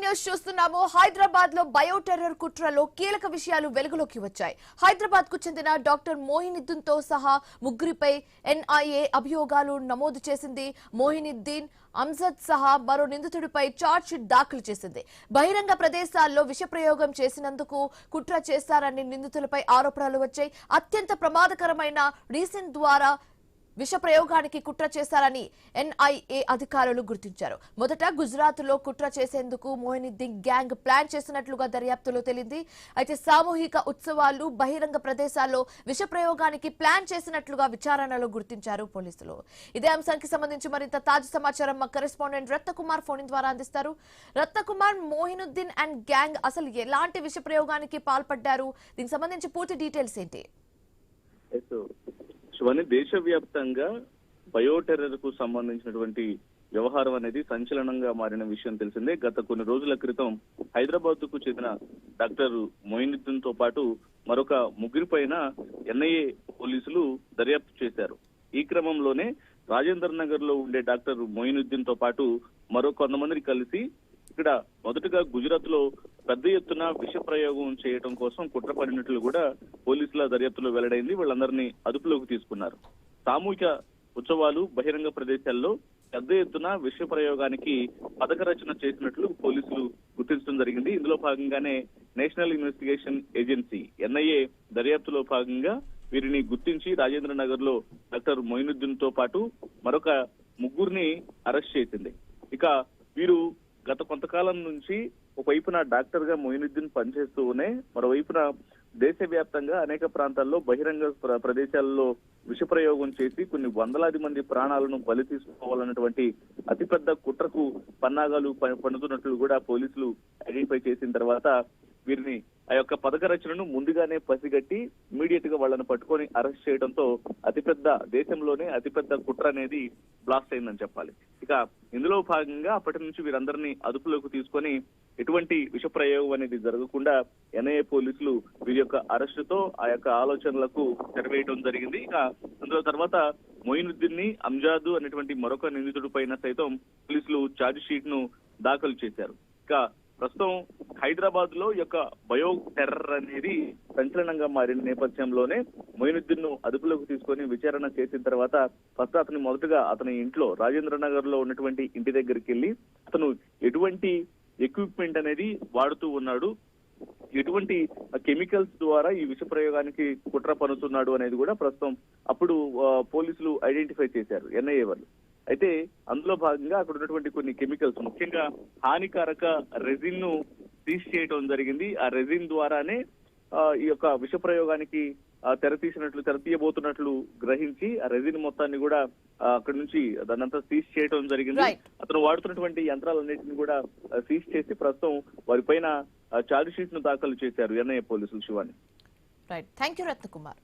News చూస్తున్నాము. హైదరాబాద్ లో బయోటెర్రర్ కుట్రలో కీలక విషయాలు వెలుగులోకి వచ్చాయి. హైదరాబాద్ కు చెందిన డాక్టర్ మోయినుద్దీన్ తో సహా ముగ్గురిపై ఎన్ఐఏ అభియోగాలు నమోదు చేసింది. మోయినుద్దీన్, అంజద్ సహా మరో నిందితుడిపై ఛార్జ్ షీట్ దాఖలు చేసింది. బహిరంగ ప్రదేశాల్లో విషప్రయోగం చేసినందుకు కుట్ర చేశారని నిందితులపై ఆరోపణలు వచ్చాయి. అత్యంత ప్రమాదకరమైన రీసెంట్ ద్వారా విష ప్రయోగానికి కుట్ర చేశారని ఎన్ఐఏ అధికారులు గుర్తించారు. మొదట గుజరాత్ లో కుట్ర చేసేందుకు మోయినుద్దీన్ గ్యాంగ్ ప్లాన్ చేసినట్లుగా దర్యాప్తులో తేలింది. అయితే సామూహిక ఉత్సవాలు, బహిరంగ ప్రదేశాల్లో విష ప్రయోగానికి ప్లాన్ చేసినట్లుగా విచారణలో గుర్తించారు పోలీసులు. ఇదే అంశానికి సంబంధించి మరింత తాజా సమాచారం మా కరెస్పాండెంట్ రత్నకుమార్ ఫోన్ ద్వారా అందిస్తారు. రత్నకుమార్, మోయినుద్దీన్ అండ్ గ్యాంగ్ అసలు ఎలాంటి విష ప్రయోగానికి పాల్పడ్డారు? దీనికి సంబంధించి పూర్తి డీటెయిల్స్ ఏంటి? శివాని, దేశవ్యాప్తంగా బయోటెర్రర్ కు సంబంధించినటువంటి వ్యవహారం అనేది సంచలనంగా మారిన విషయం తెలిసిందే. గత కొన్ని రోజుల క్రితం హైదరాబాద్ కు చెందిన డాక్టర్ మోయినుద్దీన్ తో పాటు మరొక ముగ్గురిపైన ఎన్ఐఏ పోలీసులు దర్యాప్తు చేశారు. ఈ క్రమంలోనే రాజేందర్ నగర్ లో ఉండే డాక్టర్ మోయినుద్దీన్ తో పాటు మరో కొంతమందిని కలిసి ఇక్కడ మొదటగా గుజరాత్ లో పెద్ద ఎత్తున విష ప్రయోగం చేయడం కోసం కుట్ర పడినట్లు కూడా పోలీసుల దర్యాప్తులో వెల్లడైంది. వాళ్ళందరినీ అదుపులోకి తీసుకున్నారు. సామూహిక ఉత్సవాలు, బహిరంగ ప్రదేశాల్లో పెద్ద ఎత్తున విష ప్రయోగానికి పథక రచన చేసినట్లు పోలీసులు గుర్తించడం జరిగింది. ఇందులో భాగంగానే నేషనల్ ఇన్వెస్టిగేషన్ ఏజెన్సీ ఎన్ఐఏ దర్యాప్తులో భాగంగా వీరిని గుర్తించి రాజేంద్ర నగర్ లో డాక్టర్ మోయినుద్దీన్ తో పాటు మరొక ముగ్గురిని అరెస్ట్ చేసింది. ఇక వీరు గత కొంతకాలం నుంచి ఒకవైపున డాక్టర్ గా మోయినుద్దీన్ పనిచేస్తూనే మరోవైపున దేశవ్యాప్తంగా అనేక ప్రాంతాల్లో బహిరంగ ప్రదేశాల్లో విష ప్రయోగం చేసి కొన్ని వందలాది మంది ప్రాణాలను బలి తీసుకోవాలన్నటువంటి అతిపెద్ద కుట్రకు పన్నాగాలు పన్నుతున్నట్లు కూడా పోలీసులు ఐడెంటిఫై చేసిన తర్వాత వీరిని ఆ యొక్క పథక రచనను ముందుగానే పసిగట్టి ఇమీడియట్ గా వాళ్ళని పట్టుకొని అరెస్ట్ చేయడంతో అతిపెద్ద దేశంలోనే అతిపెద్ద కుట్ర అనేది బ్లాస్ట్ అయిందని చెప్పాలి. ఇక ఇందులో భాగంగా అప్పటి నుంచి వీరందరినీ అదుపులోకి తీసుకొని ఎటువంటి విష ప్రయోగం అనేది జరగకుండా ఎన్ఐఏ పోలీసులు వీరి యొక్క అరెస్టుతో ఆ యొక్క ఆలోచనలకు తెరవేయడం జరిగింది. ఇక అందులో తర్వాత మోయినుద్దీన్ ని, అంజాద్ అనేటువంటి మరొక నిందితుడి పైన సైతం పోలీసులు ఛార్జ్ షీట్ ను దాఖలు చేశారు. ఇక ప్రస్తుతం హైదరాబాద్ లో యొక్క బయో టెర్రర్ అనేది సంచలనంగా మారిన నేపథ్యంలోనే మోయినుద్దీన్ ను అదుపులోకి తీసుకొని విచారణ చేసిన తర్వాత ఫస్ట్ అతని మొదటగా అతని ఇంట్లో రాజేంద్ర నగర్ లో ఉన్నటువంటి ఇంటి దగ్గరికి వెళ్లి అతను ఎటువంటి ఎక్విప్మెంట్ అనేది వాడుతూ ఉన్నాడు, ఎటువంటి కెమికల్స్ ద్వారా ఈ విష ప్రయోగానికి కుట్ర పన్నుతున్నాడు అనేది కూడా ప్రస్తుతం అప్పుడు పోలీసులు ఐడెంటిఫై చేశారు ఎన్ఐఏ వాళ్ళు. అయితే అందులో భాగంగా అక్కడ ఉన్నటువంటి కొన్ని కెమికల్స్, ముఖ్యంగా హానికారక రెజిన్ ను సీజ్ చేయడం జరిగింది. ఆ రెజిన్ ద్వారానే ఈ యొక్క విష ప్రయోగానికి తెరతీయబోతున్నట్లు గ్రహించి ఆ రెజిన్ మొత్తాన్ని కూడా అక్కడి నుంచి దాన్నంతా సీజ్ చేయడం జరిగింది. అతను వాడుతున్నటువంటి యంత్రాలన్నింటినీ కూడా సీజ్ చేసి ప్రస్తుతం వారిపైన ఛార్జ్ షీట్ ను దాఖలు చేశారు ఎన్ఐఏ పోలీసులు. Shivani. Right, thank you Ratnakumar.